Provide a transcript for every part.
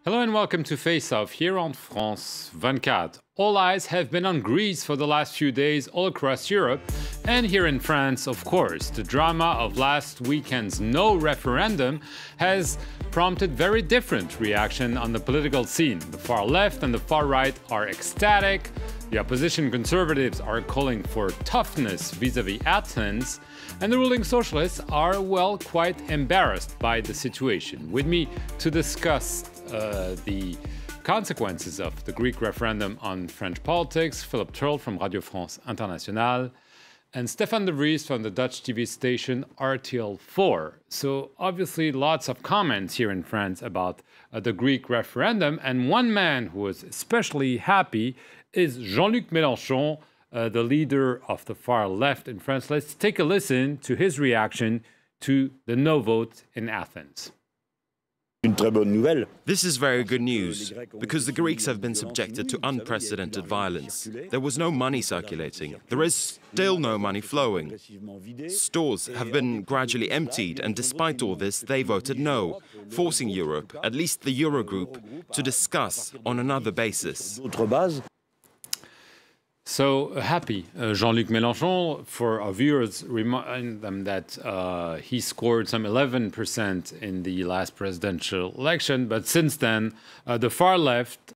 Hello and welcome to Face Off here on France 24. All eyes have been on Greece for the last few days all across Europe, and here in France, of course. The drama of last weekend's no referendum has prompted very different reaction on the political scene. The far left and the far right are ecstatic. The opposition conservatives are calling for toughness vis-à-vis Athens, and the ruling socialists are, well, quite embarrassed by the situation. With me to discuss the consequences of the Greek referendum on French politics, Philip Turl from Radio France Internationale, and Stefan de Vries from the Dutch TV station RTL4. So obviously lots of comments here in France about the Greek referendum, and one man who was especially happy is Jean-Luc Mélenchon, the leader of the far left in France. Let's take a listen to his reaction to the no vote in Athens. This is very good news, because the Greeks have been subjected to unprecedented violence. There was no money circulating. There is still no money flowing. Stores have been gradually emptied, and despite all this, they voted no, forcing Europe, at least the Eurogroup, to discuss on another basis. So happy, Jean-Luc Mélenchon. For our viewers, remind them that he scored some 11% in the last presidential election, but since then, the far left.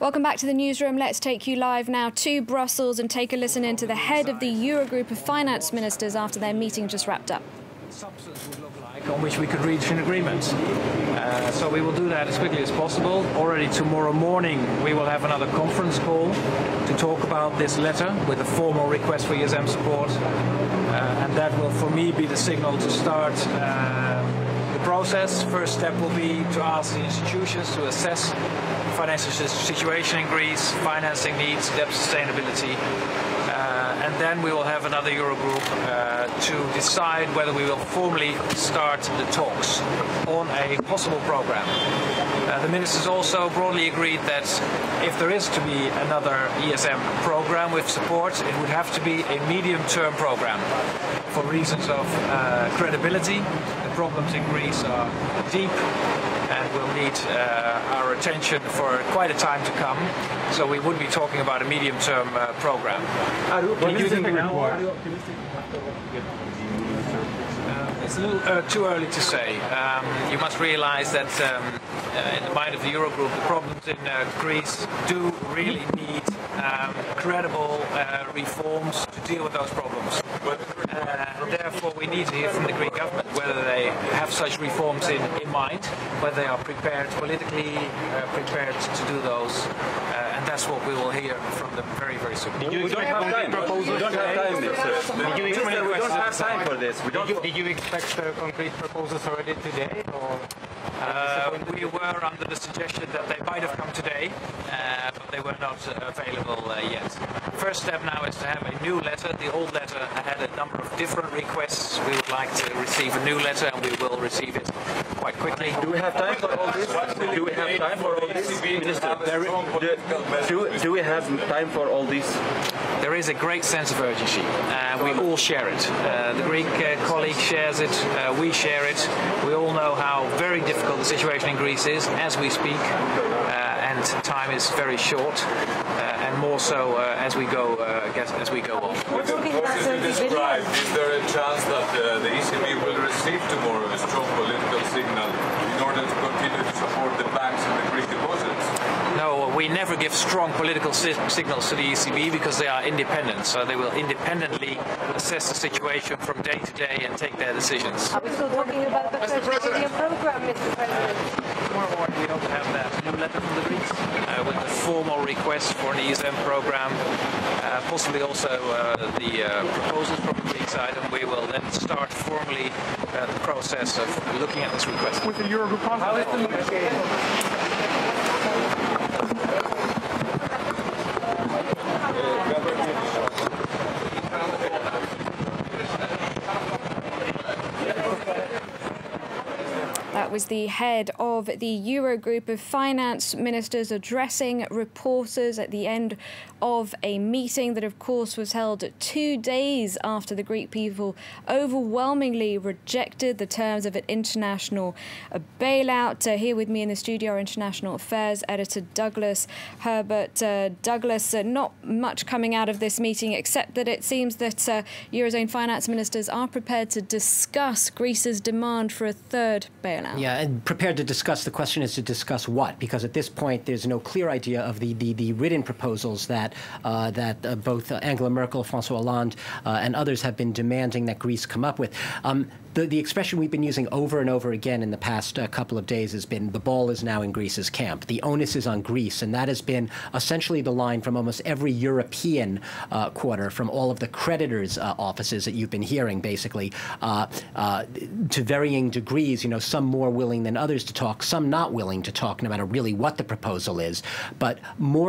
Welcome back to the newsroom. Let's take you live now to Brussels and take a listen into the head of the Eurogroup of finance ministers after their meeting just wrapped up. Substance would look like on which we could reach an agreement. So we will do that as quickly as possible. Already tomorrow morning we will have another conference call to talk about this letter with a formal request for ESM support, and that will for me be the signal to start the process. First step will be to ask the institutions to assess the financial situation in Greece, financing needs, debt sustainability. And then we will have another Eurogroup to decide whether we will formally start the talks on a possible program. The ministers also broadly agreed that if there is to be another ESM program with support, it would have to be a medium-term program for reasons of credibility. The problems in Greece are deep and will need our attention for quite a time to come. So we would be talking about a medium-term program. It's a little too early to say. You must realize that in the mind of the Eurogroup, the problems in Greece do really need credible reforms to deal with those problems. Therefore, we need to hear from the Greek government whether they have such reforms in mind, whether they are prepared, politically prepared to do those. And that's what we will hear from them very, very soon. We don't have time. We don't have time, Minister. We don't have time for this. Did you expect concrete proposals already today? Or we were under the suggestion that they might have come today, but they were not available yet. First step now is to have a new letter. The old letter had a number of different requests. We would like to receive a new letter, and we will receive it quite quickly. Do we have time for all this? Do we have time for all this, Minister? Do we have time for all this? There is a great sense of urgency. We all share it. The Greek colleague shares it. We share it. We all know how very difficult the situation in Greece is as we speak, and time is very short, and more so as we go on. Is there a chance that the ECB will receive tomorrow a strong political signal in order to continue to support the banks and the Greek deposits? No, we never give strong political signals to the ECB because they are independent. So they will independently assess the situation from day to day and take their decisions. Are we still talking about the Presidential program, Mr. President? Tomorrow morning we hope to have that new letter from the Greeks with a formal request for an ESM program, possibly also the proposals from the Greek side, and we will then start formally the process of looking at this request. with the Eurogroup conference? That was the head of of the Eurogroup of finance ministers addressing reporters at the end of a meeting that, of course, was held 2 days after the Greek people overwhelmingly rejected the terms of an international bailout. Here with me in the studio, our international affairs editor Douglas Herbert. Douglas, not much coming out of this meeting, except that it seems that Eurozone finance ministers are prepared to discuss Greece's demand for a third bailout. Yeah, and prepared to discuss. The question is to discuss what? Because at this point, there's no clear idea of the written proposals that both Angela Merkel, François Hollande, and others have been demanding that Greece come up with. The expression we've been using over and over again in the past couple of days has been the ball is now in Greece's camp. The onus is on Greece, and that has been essentially the line from almost every European quarter, from all of the creditors' offices that you've been hearing, basically, to varying degrees, you know, some more willing than others to talk, some not willing to talk, no matter really what the proposal is, but more